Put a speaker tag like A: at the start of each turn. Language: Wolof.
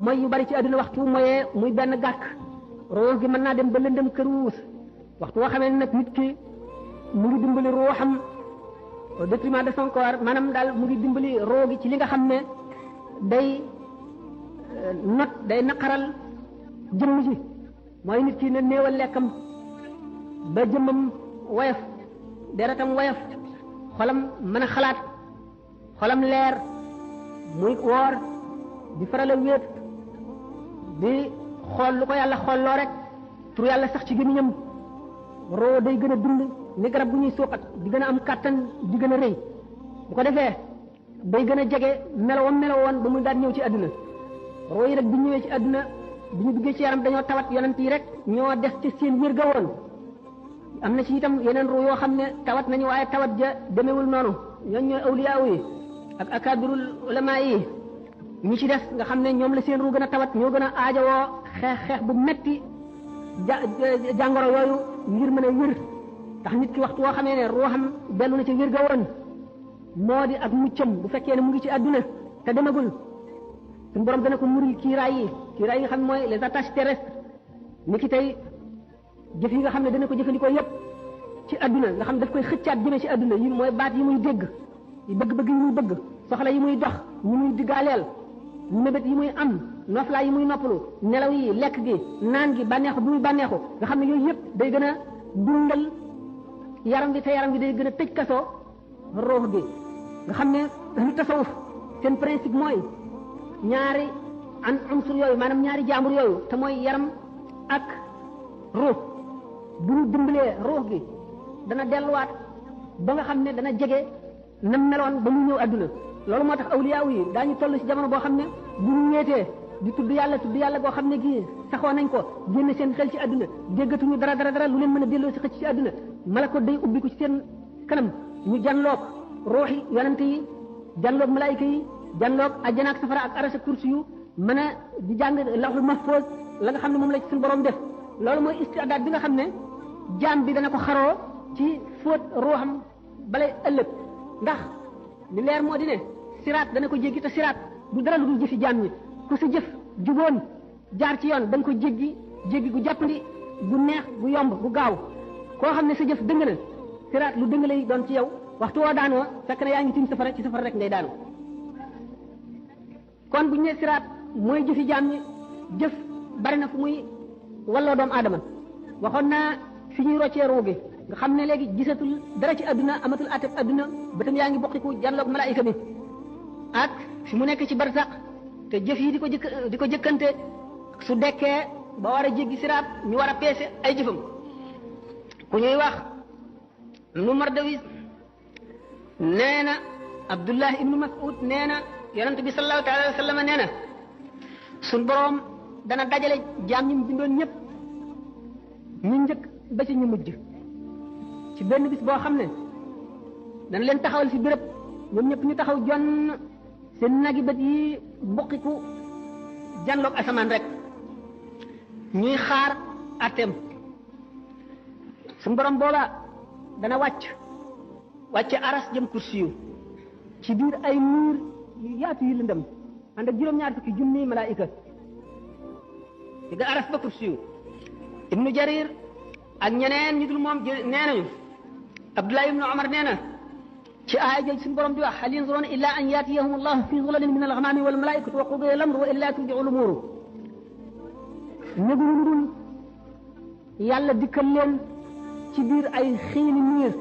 A: mooy yu bari ci àdduna waxtu moyee muy benn gàkk ruux gi mën naa dem ba lëndëm këruus waxtu woo xamee nag nit ki mu ngi dimbali ruuxam au détriment de son corps maanaam daal mu ngi dimbali roo gi ci li nga xam ne day day naqaral jëmm ji mooy nit ki ne néewal lekkam ba jëmmam woyof deretam woyof xolam mën a xalaat xolam leer muy woor di faral a wéet di xool lu ko yàlla xoolloo rek tur yàlla sax ci gémmiñam roo day gën a dund ni garab bu ñuy suuxat di gën a am kàttan di gën a rëy bu ko defee day gën a jege melowoon ba muy daan ñëw ci àdduna roo yi rek bi ñëwee ci àdduna bi ñu duggee ci yaram dañoo tawat yonent yi rek ñoo des ci seen wér ga woon am na ci itam yeneen ruu yoo xam ne tawat nañu waaye tawat ja demewul noonu ñooñ ñooy awliyaa yi ak akabirul ulama yi ñi ci des nga xam ne ñoom la seen ruu gën a tawat ñoo gën a aajowoo xeex bu metti jàngoro yooyu ngir mën a wér ndax nit ki waxtu woo xamee ne ruuxam dellu na ci wér ga woon moo di ak muccam bu fekkee ne mu ngi ci àdduna te demagul suñu borom dana ko muril kiiraay yi nga xam ne mooy les attaches terrestres ni ki tey jëf yi nga xam ne dana ko jëfandikoo yépp ci àdduna nga xam daf koy xëccaat jëmee ci àdduna yi mooy baat yi muy dégg yi bëgg-bëgg yi muy bëgg soxla yi muy dox yi muy diggaaleel mébét yi muy am noflaa yi muy noppalu nelaw yi lekk gi naan gi bànneexu bi muy bànneexu nga xam ne yooyu yépp day gën a dundal yaram bi te yaram bi day gën a tëj kaso ruux gi nga xam ne lu tasawuf seen principe mooy ñaari an unsur yooyu maanaam ñaari jaambur yooyu te mooy yaram ak ruux bu ñu dimbalee ruux gi dana delluwaat ba nga xam ne dana jege nam meloon ba mu ñëw àdduna loolu moo tax awliyaaw yi daañu toll ci jamono boo xam ne bu ñu ñeetee di tudd yàlla boo xam ne gii saxoo nañ ko génn seen xel ci àdduna déggatuñu dara lu leen mën a delloo si xëcc ci àdduna malako day ubbi ko ci seen kanam ñu janloog ruuxi yonante yi janloog malaayika yi janloog ajjana ak safara ak arasa kursi yu mën a di jàng lawhul mahfuz la nga xam ne moom la ci suñu borom def loolu mooy istiadaat bi nga xam ne jaam bi dana ko xaroo ci fóot ruuxam balay ëllëg ndax li leer moo di ne siraat dana ko jéggi te siraat du dara lu dul jëfi jaam ñi ku sa jëf juboon jaar ci yoon da nga ko jéggi gu jàppandi gu neex gu yomb gu gaaw koo xam ne sa jëf dëng na siraat lu dëng lay doon ci yow waxtu woo daanoo fekk na yaa ngi tiim safara ci safara rek ngay daanu kon bu ñu nee siraat mooy jëfi jaam ñi jëf bari na fu muy walloo doomu aadama waxoon naa fi ñuy roccee ruu gi nga xam ne léegi gisatul dara ci adduna amatul ateb adduna bëtam yaa ngi bokkiku janloog malaayika bi ak fi mu nekk ci barsaq te jëf yi di ko jëkkante su dekkee ba war a jéggi siraat ñu war a peese ay jëfam ku ñuy wax nu Mardawis nee na Abdullah ibnu Mas'ud nee na yonent bi sallallahu taala alayhi wa sallam nee na suñ boroom dana dajale jaam ñi mu bindoon ñëpp ñu njëkk ba ci ñu mujj ci benn bis boo xam ne dana leen taxawal fi béréb ñoom ñëpp ñu taxaw jonn seen nagi bët yi bokkiku janloog asamaan rek ñuy xaar atteem suñ borom booba dana wàcce aras jëm kursi yu ci biir ay muur yu yaatu yu lëndëm ànd ak juróom-ñaar fukki junniy malaayika di ga aras ba kursi yu ibnu jarir ak ñeneen ñu dul moom nee nañu abdullah ibnu omar nee na ci aaya jël suñu borom di wax hal yanzuruna illa an yatiyahum allahu fi zulalin min alghamami wal malaikatu wa qudiya al-amru wa illa turji'u al-umuru néguñu dul yàlla dikkal leen ci biir ay xiini niir